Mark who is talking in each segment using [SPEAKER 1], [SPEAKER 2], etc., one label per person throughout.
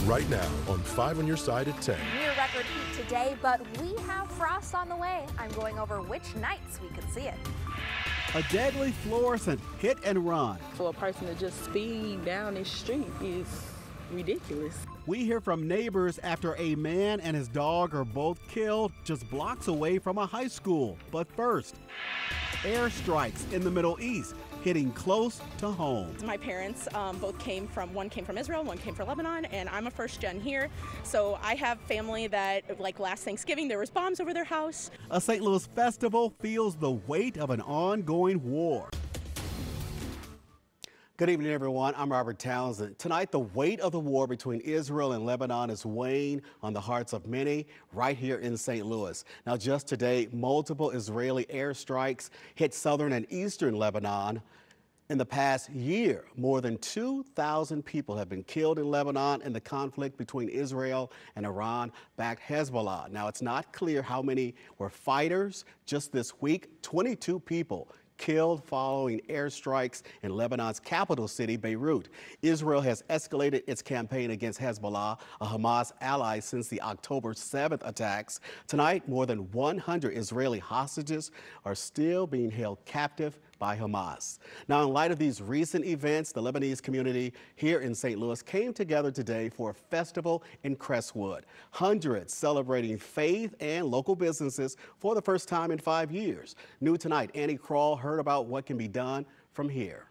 [SPEAKER 1] right now on 5 on your side at 10.
[SPEAKER 2] Near record heat today, but we have frost on the way. I'm going over which nights we could see it.
[SPEAKER 3] A deadly fluorescent hit and run.
[SPEAKER 4] For a person to just speed down this street is ridiculous.
[SPEAKER 3] We hear from neighbors after a man and his dog are both killed just blocks away from a high school. But first, airstrikes in the Middle East hitting close to home.
[SPEAKER 5] My parents both one came from Israel, one came from Lebanon, and I'm a first gen here. So I have family that, like last Thanksgiving, there was bombs over their house.
[SPEAKER 3] A St. Louis festival feels the weight of an ongoing war. Good evening, everyone. I'm Robert Townsend. Tonight, the weight of the war between Israel and Lebanon is weighing on the hearts of many right here in St. Louis. Now, just today, multiple Israeli airstrikes hit southern and eastern Lebanon. In the past year, more than 2,000 people have been killed in Lebanon in the conflict between Israel and Iran-backed Hezbollah. Now, it's not clear how many were fighters. Just this week, 22 people killed following airstrikes in Lebanon's capital city, Beirut. Israel has escalated its campaign against Hezbollah, a Hamas ally since the October 7th attacks. Tonight, more than 100 Israeli hostages are still being held captive by Hamas. Now, in light of these recent events, the Lebanese community here in St. Louis came together today for a festival in Crestwood. Hundreds celebrating faith and local businesses for the first time in 5 years. New tonight, Annie Krall heard about what can be done from here.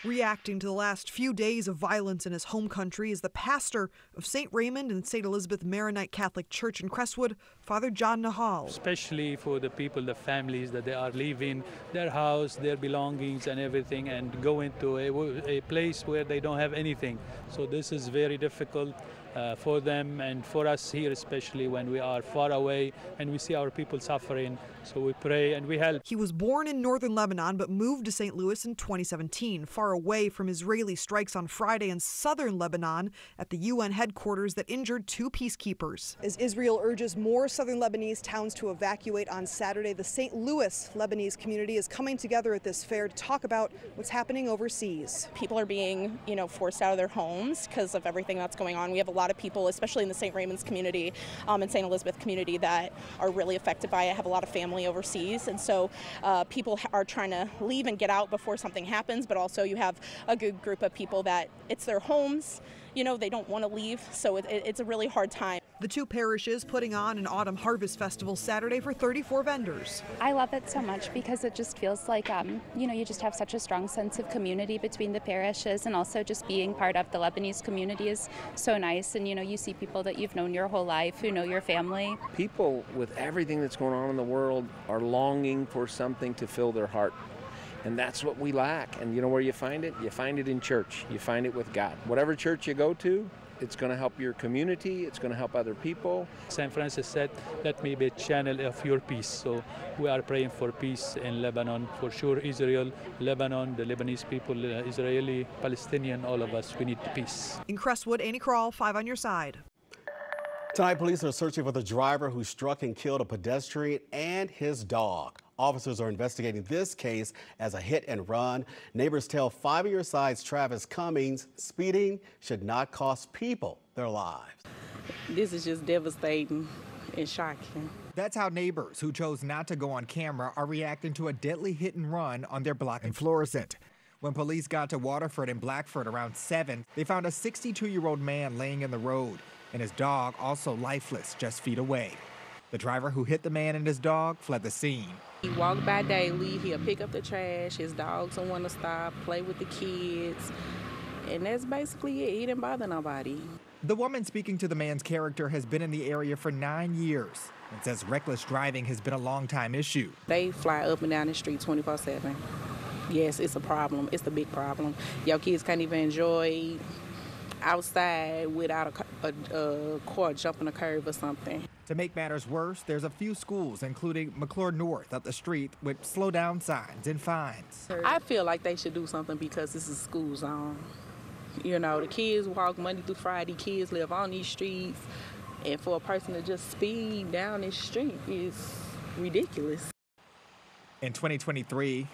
[SPEAKER 6] Reacting to the last few days of violence in his home country is the pastor of St. Raymond and St. Elizabeth Maronite Catholic Church in Crestwood, Father John Nahal.
[SPEAKER 7] Especially for the people, the families that they are leaving their house, their belongings and everything and going to a place where they don't have anything. So this is very difficult for them and for us here, especially when we are far away and we see our people suffering. So we pray and we help.
[SPEAKER 6] He was born in northern Lebanon but moved to St. Louis in 2017, far away from Israeli strikes on Friday in southern Lebanon at the UN headquarters that injured 2 peacekeepers. As Israel urges more southern Lebanese towns to evacuate on Saturday, the St. Louis Lebanese community is coming together at this fair to talk about what's happening overseas.
[SPEAKER 5] People are being, forced out of their homes because of everything that's going on. We have a lot of people, especially in the St. Raymond's community and St. Elizabeth community, that are really affected by it. I have a lot of family overseas, and so people are trying to leave and get out before something happens, but also you have a good group of people that it's their homes, they don't want to leave, so it's a really hard time.
[SPEAKER 6] The 2 parishes putting on an autumn harvest festival Saturday for 34 vendors.
[SPEAKER 8] I love it so much because it just feels like, you just have such a strong sense of community between the parishes, and also just being part of the Lebanese community is so nice. And, you see people that you've known your whole life, who know your family.
[SPEAKER 9] People with everything that's going on in the world are longing for something to fill their heart. And that's what we lack. And you know where you find it? You find it in church. You find it with God. Whatever church you go to, it's going to help your community. It's going to help other people.
[SPEAKER 7] St. Francis said, let me be a channel of your peace. So we are praying for peace in Lebanon. For sure, Israel, Lebanon, the Lebanese people, Israeli, Palestinian, all of us, we need peace.
[SPEAKER 6] In Crestwood, Annie Krall, 5 on your side.
[SPEAKER 3] Tonight, police are searching for the driver who struck and killed a pedestrian and his dog. Officers are investigating this case as a hit and run. Neighbors tell 5 on your side's Travis Cummings speeding should not cost people their lives.
[SPEAKER 4] This is just devastating and shocking.
[SPEAKER 10] That's how neighbors who chose not to go on camera are reacting to a deadly hit and run on their block in Florissant. When police got to Waterford and Blackford around 7, they found a 62-year-old man laying in the road and his dog also lifeless just feet away. The driver who hit the man and his dog fled the scene.
[SPEAKER 4] He walked by daily, he'll pick up the trash, his dogs don't want to stop, play with the kids, and that's basically it. He didn't bother nobody.
[SPEAKER 10] The woman speaking to the man's character has been in the area for 9 years and says reckless driving has been a long-time issue.
[SPEAKER 4] They fly up and down the street 24/7. Yes, it's a problem. It's a big problem. Your kids can't even enjoy outside without a car jumping a curve or something.
[SPEAKER 10] To make matters worse, there's a few schools, including McClure North up the street, with slow down signs and fines.
[SPEAKER 4] I feel like they should do something because this is a school zone. The kids walk Monday through Friday, kids live on these streets, and for a person to just speed down this street is ridiculous.
[SPEAKER 10] In 2023,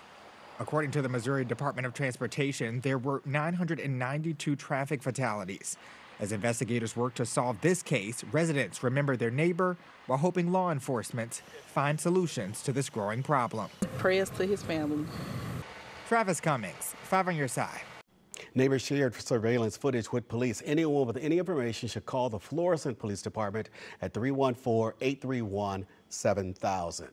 [SPEAKER 10] according to the Missouri Department of Transportation, there were 992 traffic fatalities. As investigators work to solve this case, residents remember their neighbor while hoping law enforcement find solutions to this growing problem.
[SPEAKER 4] Prayers to his family.
[SPEAKER 10] Travis Cummings, 5 on your side.
[SPEAKER 3] Neighbors shared surveillance footage with police. Anyone with any information should call the Florissant Police Department at 314-831-7000.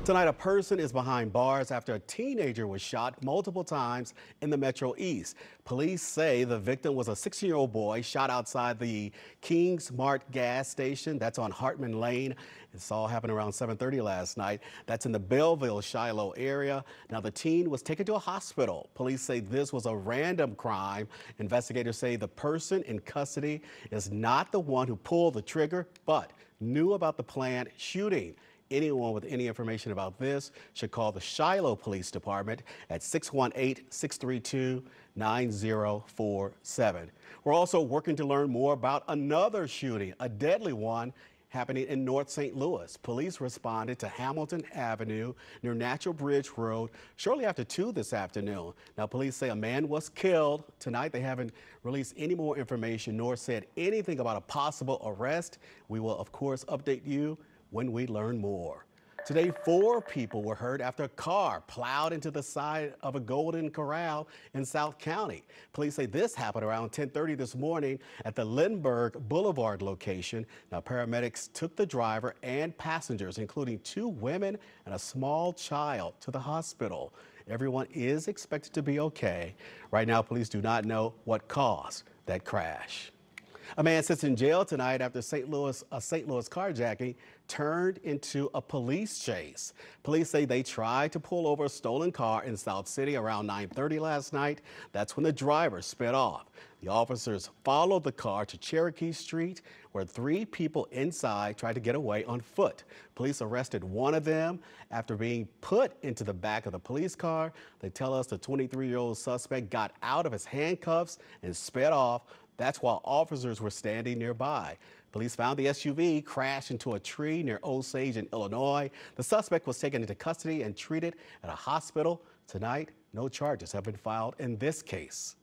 [SPEAKER 3] Tonight, a person is behind bars after a teenager was shot multiple times in the Metro East. Police say the victim was a 16-year-old boy shot outside the King's Mart gas station. That's on Hartman Lane. This all happened around 7:30 last night. That's in the Belleville-Shiloh area. Now, the teen was taken to a hospital. Police say this was a random crime. Investigators say the person in custody is not the one who pulled the trigger, but knew about the planned shooting. Anyone with any information about this should call the Shiloh Police Department at 618-632-9047. We're also working to learn more about another shooting, a deadly one happening in North St. Louis. Police responded to Hamilton Avenue near Natural Bridge Road shortly after 2 this afternoon. Now, police say a man was killed. Tonight, they haven't released any more information nor said anything about a possible arrest. We will, of course, update you when we learn more. Today, 4 people were hurt after a car plowed into the side of a Golden Corral in South County. Police say this happened around 10:30 this morning at the Lindbergh Boulevard location. Now, paramedics took the driver and passengers, including 2 women and a small child, to the hospital. Everyone is expected to be okay. Right now, police do not know what caused that crash. A man sits in jail tonight after a St. Louis carjacking turned into a police chase. Police say they tried to pull over a stolen car in South City around 9:30 last night. That's when the driver sped off. The officers followed the car to Cherokee Street, where 3 people inside tried to get away on foot. Police arrested one of them after being put into the back of the police car. They tell us the 23-year-old suspect got out of his handcuffs and sped off. That's while officers were standing nearby. Police found the SUV crashed into a tree near Osage in Illinois. The suspect was taken into custody and treated at a hospital. Tonight, no charges have been filed in this case.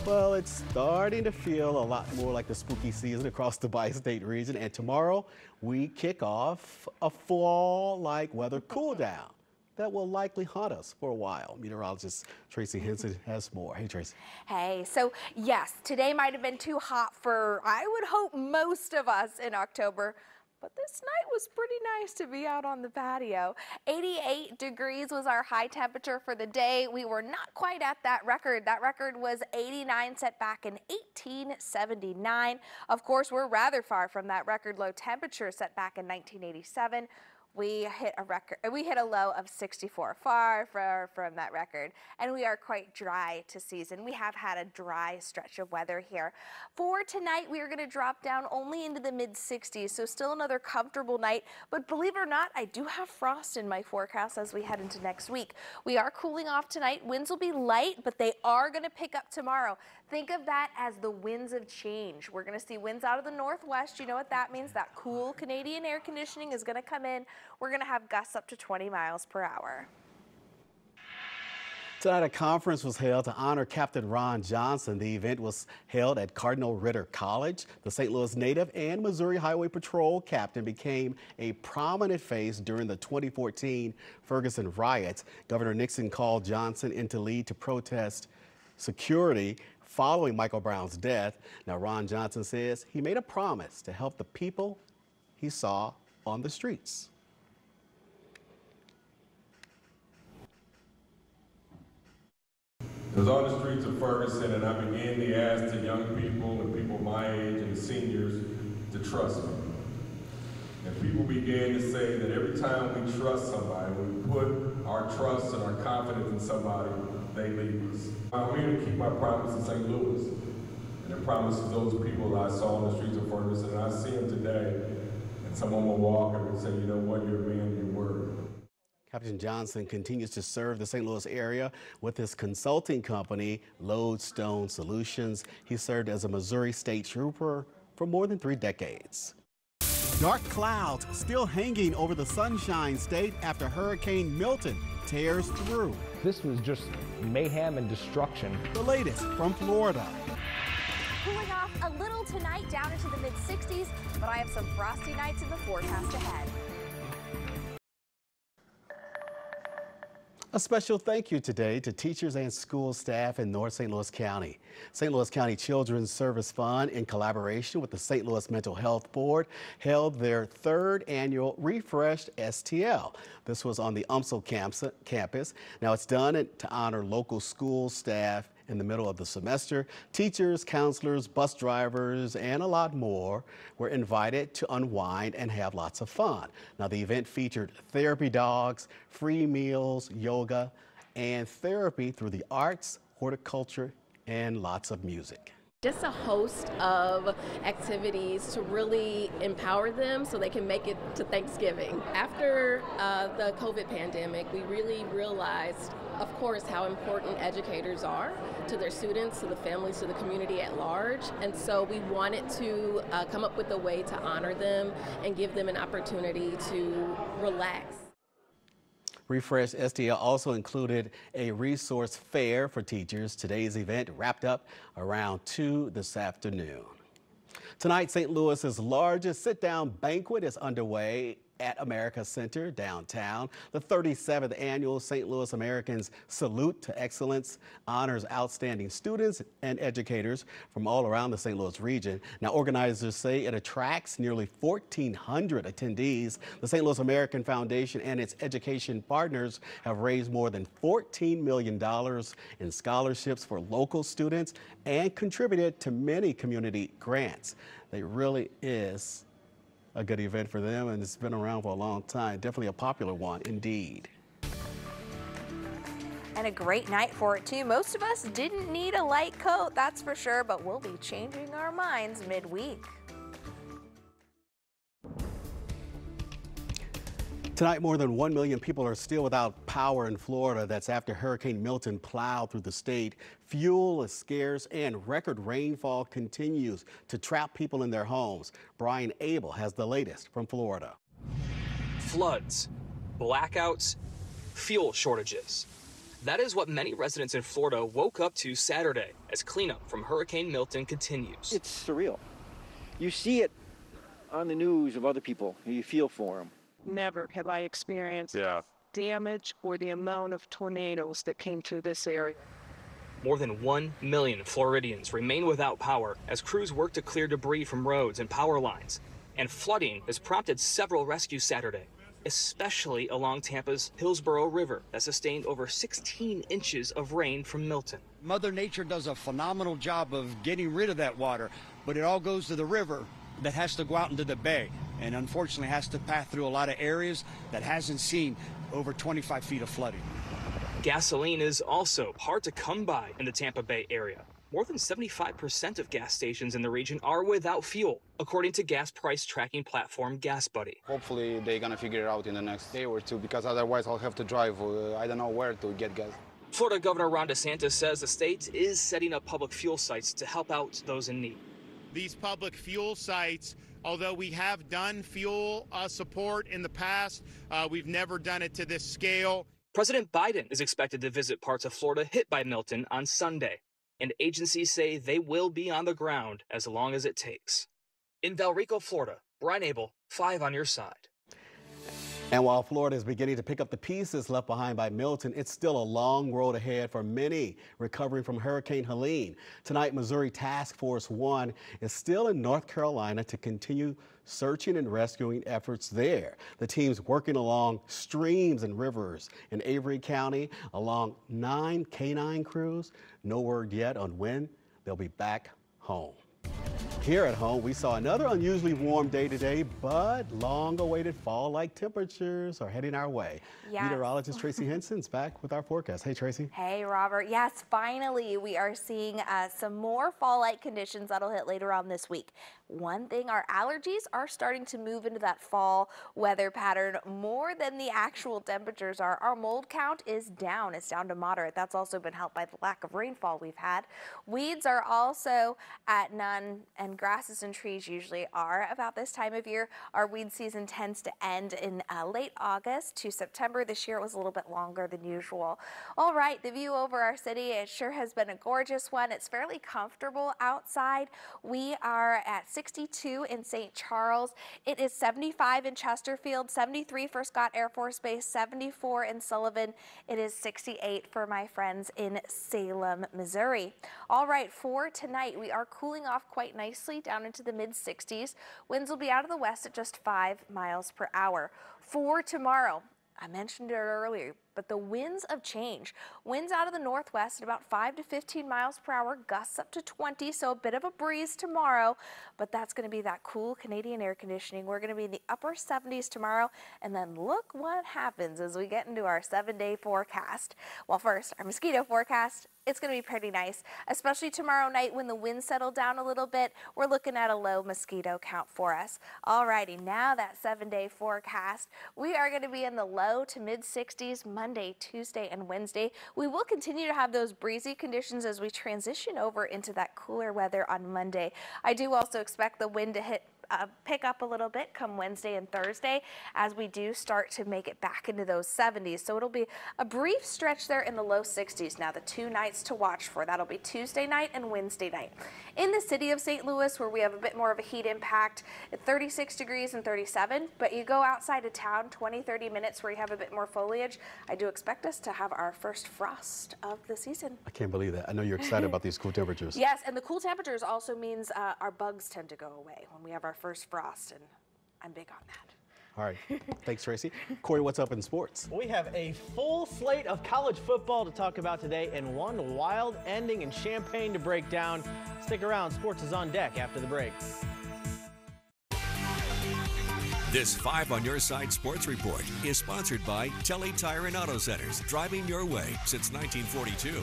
[SPEAKER 3] Well, it's starting to feel a lot more like the spooky season across the bi-state region. And tomorrow, we kick off a fall-like weather cool down that will likely haunt us for a while. Meteorologist Tracy Henson has more. Hey, Tracy.
[SPEAKER 2] Hey, so yes, today might have been too hot for, I would hope, most of us in October. But this night was pretty nice to be out on the patio. 88 degrees was our high temperature for the day. We were not quite at that record. That record was 89, set back in 1879. Of course, we're rather far from that record low temperature set back in 1987. We hit a low of 64, far from that record, and we are quite dry to season. We have had a dry stretch of weather here. For tonight, we are going to drop down only into the mid-60s, so still another comfortable night, but believe it or not, I do have frost in my forecast as we head into next week. We are cooling off tonight. Winds will be light, but they are going to pick up tomorrow. Think of that as the winds of change. We're going to see winds out of the northwest. You know what that means? That cool Canadian air conditioning is going to come in. We're going to have gusts up to 20 miles per hour.
[SPEAKER 3] Tonight, a conference was held to honor Captain Ron Johnson. The event was held at Cardinal Ritter College. The St. Louis native and Missouri Highway Patrol captain became a prominent face during the 2014 Ferguson riots. Governor Nixon called Johnson in to lead to protest security following Michael Brown's death. Now, Ron Johnson says he made a promise to help the people he saw on the streets.
[SPEAKER 11] I was on the streets of Ferguson, and I began to ask the young people and people my age and the seniors to trust me. And people began to say that every time we trust somebody, we put our trust and our confidence in somebody, they leave us. I'm here to keep my promise in St. Louis, and the promise to those people I saw on the streets of Ferguson, and I see them today, and someone will walk up and say, you know what, you're a man of your word.
[SPEAKER 3] Captain Johnson continues to serve the St. Louis area with his consulting company, Lodestone Solutions. He served as a Missouri State Trooper for more than 3 decades. Dark clouds still hanging over the Sunshine State after Hurricane Milton tears through.
[SPEAKER 12] This was just mayhem and destruction.
[SPEAKER 3] The latest from Florida.
[SPEAKER 2] cooling off a little tonight down into the mid-60s, but I have some frosty nights in the forecast ahead.
[SPEAKER 3] A special thank you today to teachers and school staff in North St. Louis County. St. Louis County Children's Service Fund, in collaboration with the St. Louis Mental Health Board, held their third annual Refreshed STL. This was on the UMSL campus. Now, it's done to honor local school staff in the middle of the semester. Teachers, counselors, bus drivers, and a lot more were invited to unwind and have lots of fun. Now, the event featured therapy dogs, free meals, yoga, and therapy through the arts, horticulture, and lots of music.
[SPEAKER 12] Just a host of activities to really empower them so they can make it to Thanksgiving. After the COVID pandemic, we really realized, of course, how important educators are to their students, to the families, to the community at large. And so we wanted to come up with a way to honor them and give them an opportunity to relax.
[SPEAKER 3] Refresh STL also included a resource fair for teachers. Today's event wrapped up around 2 this afternoon. Tonight, St. Louis's largest sit-down banquet is underway at America Center downtown. The 37th annual St. Louis Americans Salute to Excellence honors outstanding students and educators from all around the St. Louis region. Now, organizers say it attracts nearly 1,400 attendees. The St. Louis American Foundation and its education partners have raised more than $14 million in scholarships for local students and contributed to many community grants. It really is a good event for them, and it's been around for a long time. Definitely a popular one indeed.
[SPEAKER 2] And a great night for it too. Most of us didn't need a light coat, that's for sure, but we'll be changing our minds midweek.
[SPEAKER 3] Tonight, more than 1 million people are still without power in Florida. That's after Hurricane Milton plowed through the state. Fuel is scarce and record rainfall continues to trap people in their homes. Brian Abel has the latest from Florida.
[SPEAKER 13] Floods, blackouts, fuel shortages. That is what many residents in Florida woke up to Saturday as cleanup from Hurricane Milton continues.
[SPEAKER 14] It's surreal. You see it on the news of other people. You feel for them.
[SPEAKER 15] Never have I experienced damage or the amount of tornadoes that came through this area.
[SPEAKER 13] More than 1 million Floridians remain without power as crews work to clear debris from roads and power lines. And flooding has prompted several rescues Saturday, especially along Tampa's Hillsborough River that sustained over 16 inches of rain from Milton.
[SPEAKER 16] Mother Nature does a phenomenal job of getting rid of that water, but it all goes to the river that has to go out into the bay, and unfortunately has to pass through a lot of areas that hasn't seen over 25 feet of flooding.
[SPEAKER 13] Gasoline is also hard to come by in the Tampa Bay area. More than 75% of gas stations in the region are without fuel, according to gas price tracking platform GasBuddy.
[SPEAKER 17] Hopefully they're going to figure it out in the next day or two, because otherwise I'll have to drive I don't know where to get gas.
[SPEAKER 13] Florida Governor Ron DeSantis says the state is setting up public fuel sites to help out those in need.
[SPEAKER 18] These public fuel sites, although we have done fuel support in the past, we've never done it to this scale.
[SPEAKER 13] President Biden is expected to visit parts of Florida hit by Milton on Sunday, and agencies say they will be on the ground as long as it takes. In Valrico, Florida, Brian Abel, 5 on your side.
[SPEAKER 3] And while Florida is beginning to pick up the pieces left behind by Milton, it's still a long road ahead for many recovering from Hurricane Helene. Tonight, Missouri Task Force 1 is still in North Carolina to continue searching and rescuing efforts there. The team's working along streams and rivers in Avery County, along 9 canine crews. No word yet on when they'll be back home. Here at home, we saw another unusually warm day today, but long-awaited fall-like temperatures are heading our way.
[SPEAKER 2] Yes.
[SPEAKER 3] Meteorologist Tracy Henson's back with our forecast. Hey, Tracy.
[SPEAKER 2] Hey, Robert. Yes, finally, we are seeing some more fall-like conditions that'll hit later on this week. One thing, our allergies are starting to move into that fall weather pattern more than the actual temperatures are. Our mold count is down. It's down to moderate. That's also been helped by the lack of rainfall we've had. Weeds are also at none and and grasses and trees usually are about this time of year. Our weed season tends to end in late August to September. This year it was a little bit longer than usual. All right, the view over our city, it sure has been a gorgeous one. It's fairly comfortable outside. We are at 62 in St. Charles. It is 75 in Chesterfield, 73 for Scott Air Force Base, 74 in Sullivan. It is 68 for my friends in Salem, Missouri. All right, for tonight, we are cooling off quite nicely down into the mid-60s. Winds will be out of the west at just 5 miles per hour. For tomorrow, I mentioned it earlier, but the winds of change. Winds out of the northwest at about 5 to 15 miles per hour, gusts up to 20, so a bit of a breeze tomorrow, but that's going to be that cool Canadian air conditioning. We're going to be in the upper 70s tomorrow, and then look what happens as we get into our 7-day forecast. Well, first, our mosquito forecast. It's going to be pretty nice, especially tomorrow night when the winds settle down a little bit. We're looking at a low mosquito count for us. Alrighty, now that 7-day forecast, we are going to be in the low to mid 60s Monday, Tuesday, and Wednesday. We will continue to have those breezy conditions as we transition over into that cooler weather on Monday. I do also expect the wind to pick up a little bit come Wednesday and Thursday as we do start to make it back into those 70s. So it'll be a brief stretch there in the low 60s. Now the 2 nights to watch for, that'll be Tuesday night and Wednesday night. In the city of St. Louis, where we have a bit more of a heat impact, at 36 degrees and 37, but you go outside of town 20-30 minutes where you have a bit more foliage, I do expect us to have our first frost of the season.
[SPEAKER 3] I can't believe that. I know you're excited about these cool temperatures.
[SPEAKER 2] Yes, and the cool temperatures also means our bugs tend to go away when we have our first frost, and I'm big on that.
[SPEAKER 3] All right. Thanks, Tracy. Corey, what's up in sports?
[SPEAKER 19] We have a full slate of college football to talk about today and one wild ending in Champaign to break down. Stick around. Sports is on deck after the break.
[SPEAKER 20] This 5 on Your Side Sports Report is sponsored by Telly Tire and Auto Centers, driving your way since 1942.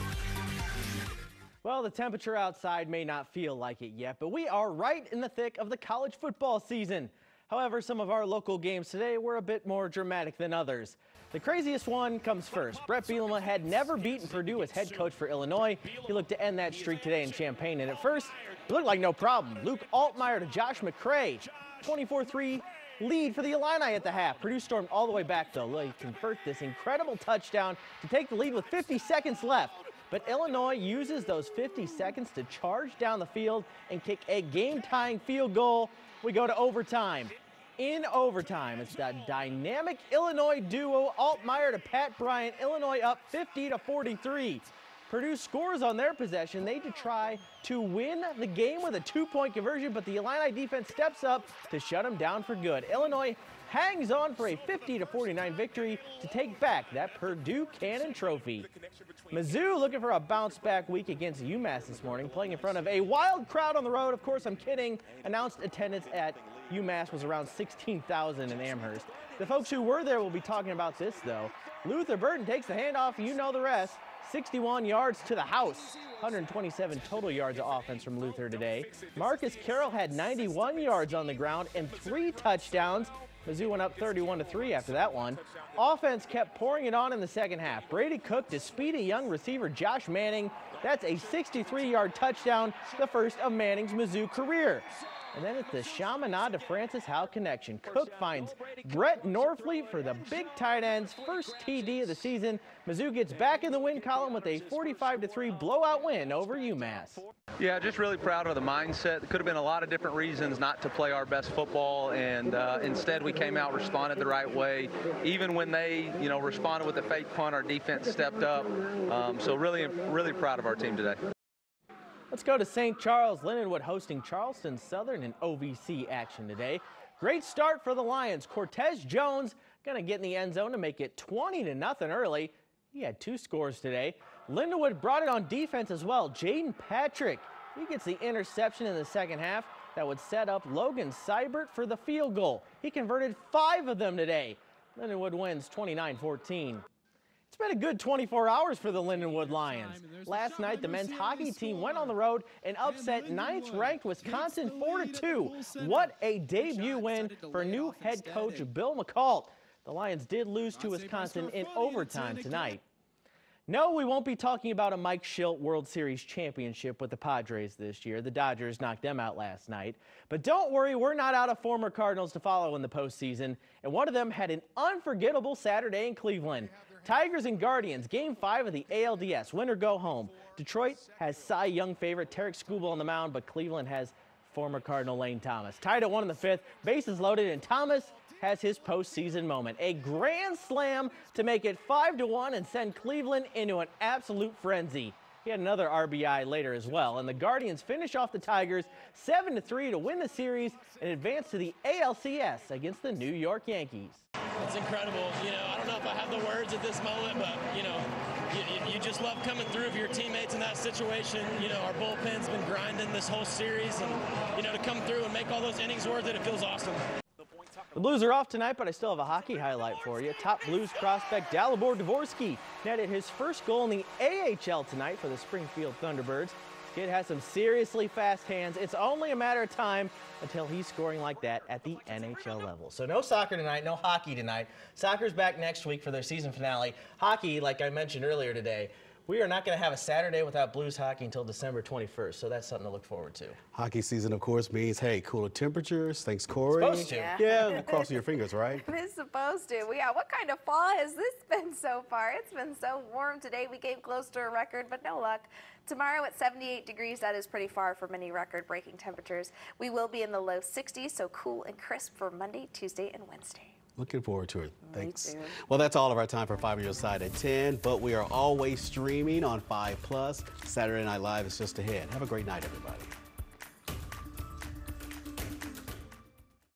[SPEAKER 19] Well, the temperature outside may not feel like it yet, but we are right in the thick of the college football season. However, some of our local games today were a bit more dramatic than others. The craziest one comes first. Brett Bielema had never beaten Purdue as head coach for Illinois. He looked to end that streak today in Champaign, and at first, it looked like no problem. Luke Altmaier to Josh McCray, 24-3 lead for the Illini at the half. Purdue stormed all the way back, though. They convert this incredible touchdown to take the lead with 50 seconds left. But Illinois uses those 50 seconds to charge down the field and kick a game-tying field goal. We go to overtime. In overtime, it's that dynamic Illinois duo, Altmaier to Pat Bryant. Illinois up 50-43. Purdue scores on their possession. They try to win the game with a 2-point conversion, but the Illini defense steps up to shut them down for good. Illinois hangs on for a 50-49 victory to take back that Purdue Cannon Trophy. Mizzou looking for a bounce-back week against UMass this morning, playing in front of a wild crowd on the road. Of course, I'm kidding. Announced attendance at UMass was around 16,000 in Amherst. The folks who were there will be talking about this, though. Luther Burton takes the handoff, you know the rest. 61 yards to the house. 127 total yards of offense from Luther today. Marcus Carroll had 91 yards on the ground and 3 touchdowns. Mizzou went up 31-3 after that one. Offense kept pouring it on in the second half. Brady Cook to speedy young receiver Josh Manning. That's a 63-yard touchdown, the first of Manning's Mizzou career. And then it's the Chaminade to Francis Howell connection. Cook finds Brett Norfleet for the big tight end's first TD of the season. Mizzou gets back in the win column with a 45-3 blowout win over UMass.
[SPEAKER 21] Yeah, just really proud of the mindset. There could have been a lot of different reasons not to play our best football, and instead we came out, responded the right way. Even when they, responded with a fake punt, our defense stepped up. So really proud of our team today.
[SPEAKER 19] Let's go to St. Charles. Lindenwood hosting Charleston Southern in OVC action today. Great start for the Lions. Cortez Jones going to get in the end zone to make it 20-0 early. He had 2 scores today. Lindenwood brought it on defense as well. Jaden Patrick, he gets the interception in the second half. That would set up Logan Seibert for the field goal. He converted 5 of them today. Lindenwood wins 29-14. It's been a good 24 hours for the Lindenwood Lions. Last night, the men's hockey team went on the road and upset 9th-ranked Wisconsin 4-2. What a debut win for new head coach Bill McCall. The Lions did lose to Wisconsin in overtime tonight. No, we won't be talking about a Mike Shildt World Series championship with the Padres this year. The Dodgers knocked them out last night. But don't worry, we're not out of former Cardinals to follow in the postseason. And one of them had an unforgettable Saturday in Cleveland. Tigers and Guardians, Game 5 of the ALDS, win or go home. Detroit has Cy Young favorite Tarek Skubal on the mound, but Cleveland has former Cardinal Lane Thomas. Tied at 1 in the 5th, bases loaded, and Thomas has his postseason moment. A grand slam to make it 5-1 and send Cleveland into an absolute frenzy. He had another RBI later as well, and the Guardians finish off the Tigers 7-3 to win the series and advance to the ALCS against the New York Yankees.
[SPEAKER 1] It's incredible. I don't know if I have the words at this moment, but, you just love coming through for your teammates in that situation. Our bullpen's been grinding this whole series, and, to come through and make all those innings worth it, it feels awesome.
[SPEAKER 19] The Blues are off tonight, but I still have a hockey highlight for you. Top Blues prospect Dalibor Dvorsky netted his first goal in the AHL tonight for the Springfield Thunderbirds. Kid has some seriously fast hands. It's only a matter of time until he's scoring like that at the NHL level. So no soccer tonight, no hockey tonight. Soccer's back next week for their season finale. Hockey, like I mentioned earlier today, we are not going to have a Saturday without Blues hockey until December 21st, so that's something to look forward to.
[SPEAKER 3] Hockey season, of course, means, hey, cooler temperatures. Thanks, Corey.
[SPEAKER 19] Supposed to.
[SPEAKER 3] Yeah, crossing your fingers, right?
[SPEAKER 2] It is supposed to. Yeah, what kind of fall has this been so far? It's been so warm today. We came close to a record, but no luck. Tomorrow at 78 degrees, that is pretty far from any record-breaking temperatures. We will be in the low 60s, so cool and crisp for Monday, Tuesday, and Wednesday.
[SPEAKER 3] Looking forward to it. Thanks.
[SPEAKER 2] Me too.
[SPEAKER 3] Well, that's all of our time for 5 on Your Side at 10, but we are always streaming on 5+. Saturday Night Live is just ahead. Have a great night, everybody.